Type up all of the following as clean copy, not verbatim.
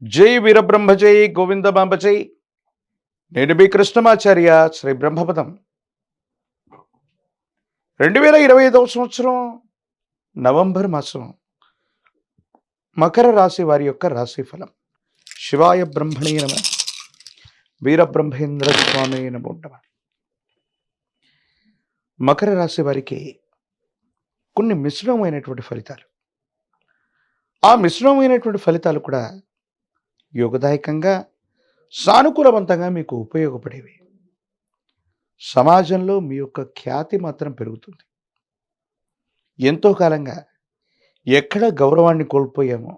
జై వీరబ్రహ్మ జై గోవిందమాంబ జై. నేను మీ కృష్ణమాచార్య శ్రీ బ్రహ్మపదం. 2025 సంవత్సరం నవంబర్ మాసం మకర రాశి వారి యొక్క రాశి ఫలం. శివాయ బ్రహ్మణే నమ, వీరబ్రహ్మేంద్ర స్వామి నమో నమః. మకర రాశి వారికి కొన్ని మిశ్రమమైనటువంటి ఫలితాలు. ఆ మిశ్రమమైనటువంటి ఫలితాలు కూడా యోగదాయకంగా, సానుకూలవంతంగా మీకు ఉపయోగపడేవి. సమాజంలో మీ యొక్క ఖ్యాతి మాత్రం పెరుగుతుంది. ఎంతో కాలంగా ఎక్కడ గౌరవాన్ని కోల్పోయామో,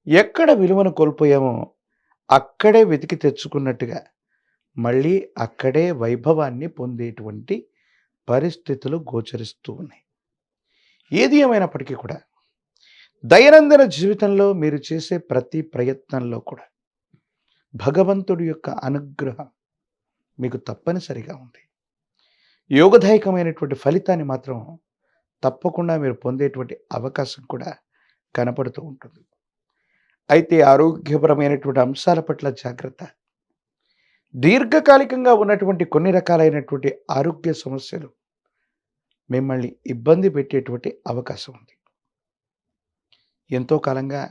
ఎక్కడ విలువను కోల్పోయామో అక్కడే వెతికి తెచ్చుకున్నట్టుగా మళ్ళీ అక్కడే వైభవాన్ని పొందేటువంటి పరిస్థితులు గోచరిస్తూ ఉన్నాయి. ఏది ఏమైనప్పటికీ కూడా దైనందిన జీవితంలో మీరు చేసే ప్రతి ప్రయత్నంలో కూడా భగవంతుడి యొక్క అనుగ్రహం మీకు తప్పనిసరిగా ఉంది. యోగదాయకమైనటువంటి ఫలితాన్ని మాత్రం తప్పకుండా మీరు పొందేటువంటి అవకాశం కూడా కనపడుతూ ఉంటుంది. అయితే ఆరోగ్యపరమైనటువంటి అంశాల పట్ల జాగ్రత్త. దీర్ఘకాలికంగా ఉన్నటువంటి కొన్ని రకాలైనటువంటి ఆరోగ్య సమస్యలు మిమ్మల్ని ఇబ్బంది పెట్టేటువంటి అవకాశం ఉంది. ఎంతో కాలంగా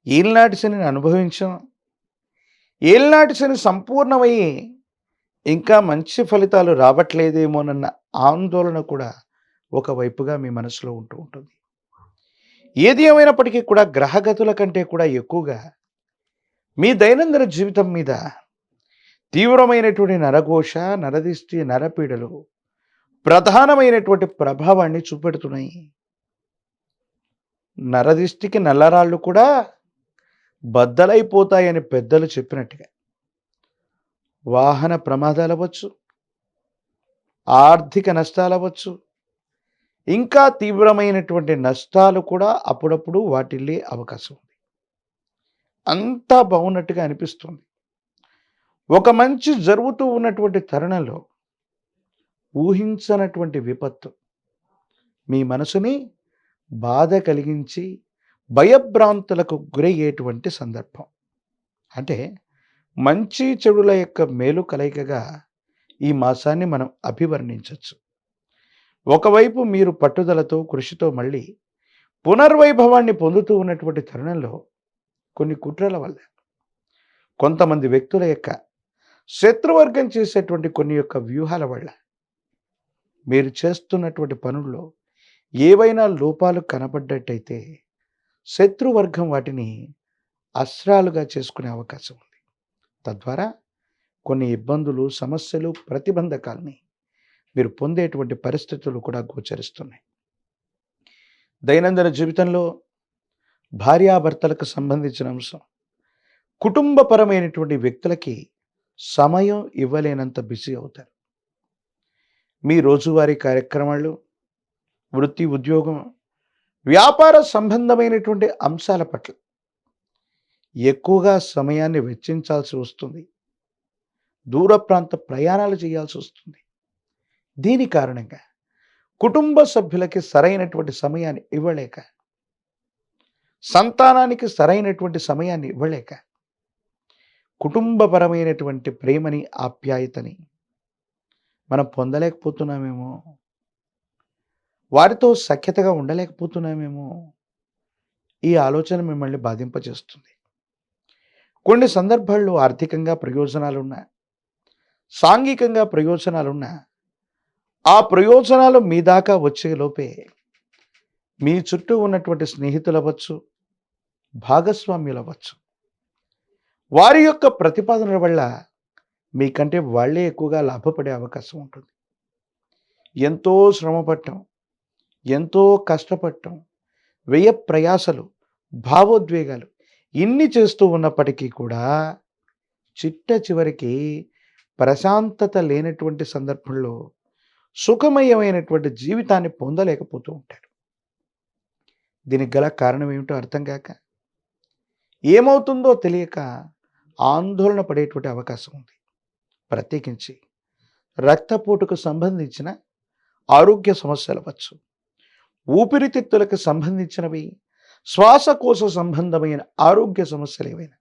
ఏలినాటి శనిని అనుభవించాం. ఏలినాటి శని సంపూర్ణమయ్యి ఇంకా మంచి ఫలితాలు రావట్లేదేమోనన్న ఆందోళన కూడా ఒకవైపుగా మీ మనసులో ఉంటూ ఉంటుంది. ఏది ఏమైనప్పటికీ కూడా గ్రహగతుల కంటే కూడా ఎక్కువగా మీ దైనందిన జీవితం మీద తీవ్రమైనటువంటి నరఘోష, నరదిష్టి, నరపీడలు ప్రధానమైనటువంటి ప్రభావాన్ని చూపెడుతున్నాయి. నరదిష్టికి నల్లరాళ్ళు కూడా బద్దలైపోతాయని పెద్దలు చెప్పినట్టుగా వాహన ప్రమాదాలు అవ్వచ్చు, ఆర్థిక నష్టాలు అవ్వచ్చు, ఇంకా తీవ్రమైనటువంటి నష్టాలు కూడా అప్పుడప్పుడు వాటిల్లే అవకాశం ఉంది. అంతా బాగున్నట్టుగా అనిపిస్తుంది. ఒక మంచి జరుగుతూ ఉన్నటువంటి తరుణంలో ఊహించనటువంటి విపత్తు మీ మనసుని బాధ కలిగించి భయభ్రాంతులకు గురయ్యేటువంటి సందర్భం. అంటే మంచి చెడుల యొక్క మేలు కలయికగా ఈ మాసాన్ని మనం అభివర్ణించవచ్చు. ఒకవైపు మీరు పట్టుదలతో, కృషితో మళ్ళీ పునర్వైభవాన్ని పొందుతూ ఉన్నటువంటి తరుణంలో కొన్ని కుట్రల వల్ల, కొంతమంది వ్యక్తుల యొక్క శత్రువర్గం చేసేటువంటి కొన్ని యొక్క వ్యూహాల వల్ల మీరు చేస్తున్నటువంటి పనుల్లో ఏవైనా లోపాలు కనపడ్డట్టయితే శత్రువర్గం వాటిని అస్త్రాలుగా చేసుకునే అవకాశం ఉంది. తద్వారా కొన్ని ఇబ్బందులు, సమస్యలు, ప్రతిబంధకాలని మీరు పొందేటువంటి పరిస్థితులు కూడా గోచరిస్తున్నాయి. దైనందిన జీవితంలో భార్యాభర్తలకు సంబంధించిన అంశం, కుటుంబపరమైనటువంటి వ్యక్తులకి సమయం ఇవ్వలేనంత బిజీ అవుతారు. మీ రోజువారీ కార్యక్రమాలు, వృత్తి, ఉద్యోగం, వ్యాపార సంబంధమైనటువంటి అంశాల పట్ల ఎక్కువగా సమయాన్ని వెచ్చించాల్సి వస్తుంది. దూర ప్రాంత ప్రయాణాలు చేయాల్సి వస్తుంది. దీని కారణంగా కుటుంబ సభ్యులకి సరైనటువంటి సమయాన్ని ఇవ్వలేక, సంతానానికి సరైనటువంటి సమయాన్ని ఇవ్వలేక, కుటుంబపరమైనటువంటి ప్రేమని, ఆప్యాయతని మనం పొందలేకపోతున్నామేమో, వారితో సఖ్యతగా ఉండలేకపోతున్నామేమో, ఈ ఆలోచన మిమ్మల్ని బాధింపజేస్తుంది. కొన్ని సందర్భాల్లో ఆర్థికంగా ప్రయోజనాలున్నా, సాంఘికంగా ప్రయోజనాలున్నా, ఆ ప్రయోజనాలు మీ దాకా వచ్చే లోపే మీ చుట్టూ ఉన్నటువంటి స్నేహితులు అవ్వచ్చు, భాగస్వామ్యులు అవ్వచ్చు, వారి యొక్క ప్రతిపాదనల వల్ల మీకంటే వాళ్ళే ఎక్కువగా లాభపడే అవకాశం ఉంటుంది. ఎంతో శ్రమపడటం, ఎంతో కష్టపడటం, వ్యయ ప్రయాసలు, భావోద్వేగాలు ఇన్ని చేస్తూ ఉన్నప్పటికీ కూడా చిట్ట చివరికి ప్రశాంతత లేనటువంటి సందర్భంలో సుఖమయమైనటువంటి జీవితాన్ని పొందలేకపోతూ ఉంటారు. దీనికి గల కారణం ఏమిటో అర్థం కాక, ఏమవుతుందో తెలియక ఆందోళన పడేటువంటి అవకాశం ఉంది. ప్రత్యేకించి రక్తపోటుకు సంబంధించిన ఆరోగ్య సమస్యలు అవ్వచ్చు, ఊపిరితిత్తులకు సంబంధించినవి, శ్వాసకోశ సంబంధమైన ఆరోగ్య సమస్యలు ఏవైనా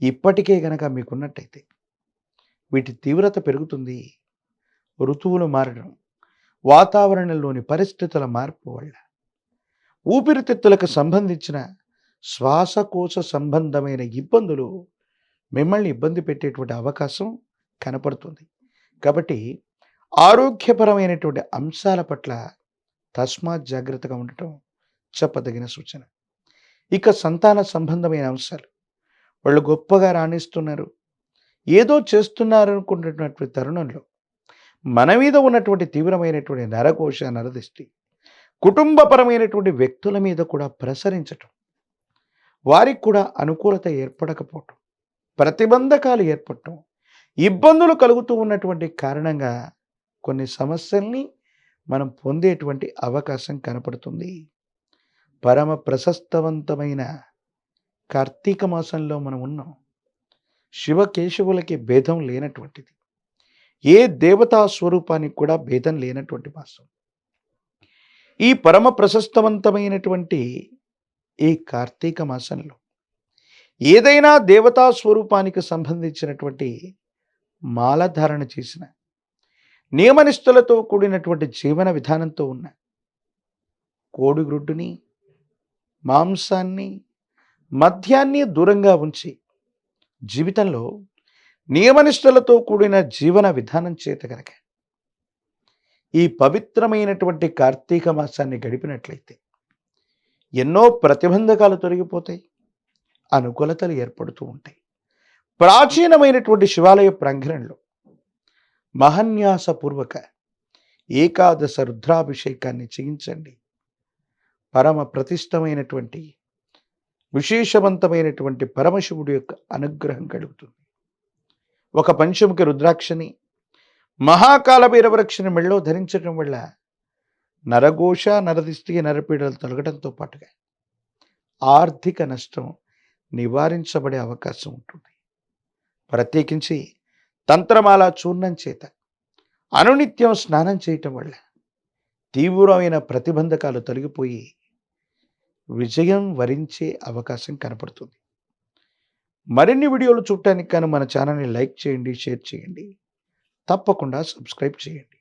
ఇప్పటికే గనక మీకున్నట్టయితే వీటి తీవ్రత పెరుగుతుంది. ఋతువులు మారడం, వాతావరణంలోని పరిస్థితుల మార్పు వల్ల ఊపిరితిత్తులకు సంబంధించిన శ్వాసకోశ సంబంధమైన ఇబ్బందులు మిమ్మల్ని ఇబ్బంది పెట్టేటువంటి అవకాశం కనపడుతుంది. కాబట్టి ఆరోగ్యపరమైనటువంటి అంశాల పట్ల తస్మాత్ జాగ్రత్తగా ఉండటం చెప్పదగిన సూచన. ఇక సంతాన సంబంధమైన అంశాలు, వాళ్ళు గొప్పగా రాణిస్తున్నారు, ఏదో చేస్తున్నారు అనుకున్నటువంటి తరుణంలో మన మీద ఉన్నటువంటి తీవ్రమైనటువంటి నరకోశ నరదిష్టి కుటుంబపరమైనటువంటి వ్యక్తుల మీద కూడా ప్రసరించటం, వారికి కూడా అనుకూలత ఏర్పడకపోవటం, ప్రతిబంధకాలు ఏర్పడటం, ఇబ్బందులు కలుగుతూ ఉన్నటువంటి కారణంగా కొన్ని సమస్యల్ని మనం పొందేటువంటి అవకాశం కనపడుతుంది. పరమ ప్రశస్తవంతమైన కార్తీక మాసంలో మనం ఉన్నాం. శివకేశవులకి భేదం లేనటువంటిది, ఏ దేవతా స్వరూపానికి కూడా భేదం లేనటువంటి మాసం. ఈ పరమ ప్రశస్తవంతమైనటువంటి ఈ కార్తీక మాసంలో ఏదైనా దేవతా స్వరూపానికి సంబంధించినటువంటి మాలధారణ చేసిన, నియమనిష్టలతో కూడినటువంటి జీవన విధానంతో ఉన్న కోడిగ్రుడ్డుని, మాంసాన్ని, మద్యాన్ని దూరంగా ఉంచి జీవితంలో నియమనిష్టలతో కూడిన జీవన విధానం చేత కనుక ఈ పవిత్రమైనటువంటి కార్తీక మాసాన్ని గడిపినట్లయితే ఎన్నో ప్రతిబంధకాలు తొలగిపోతాయి, అనుకూలతలు ఏర్పడుతూ ఉంటాయి. ప్రాచీనమైనటువంటి శివాలయ ప్రాంగణంలో మహన్యాసపూర్వక ఏకాదశ రుద్రాభిషేకాన్ని చేయించండి. పరమ ప్రతిష్టమైనటువంటి విశేషవంతమైనటువంటి పరమశివుడి యొక్క అనుగ్రహం కలుగుతుంది. ఒక పంచముఖి రుద్రాక్షని, మహాకాల భైరవరక్షని మెళ్ళో ధరించడం వల్ల నరఘోష, నరదిష్టి, నరపీడలు తొలగడంతో పాటుగా ఆర్థిక నష్టం నివారించబడే అవకాశం ఉంటుంది. ప్రత్యేకించి తంత్రమాల చూర్ణం చేత అనునిత్యం స్నానం చేయటం వల్ల తీవ్రమైన ప్రతిబంధకాలు తొలగిపోయి విజయం వరించే అవకాశం కనపడుతుంది. మరిన్ని వీడియోలు చూడటానికి కానీ మన ఛానల్ని లైక్ చేయండి, షేర్ చేయండి, తప్పకుండా సబ్స్క్రైబ్ చేయండి.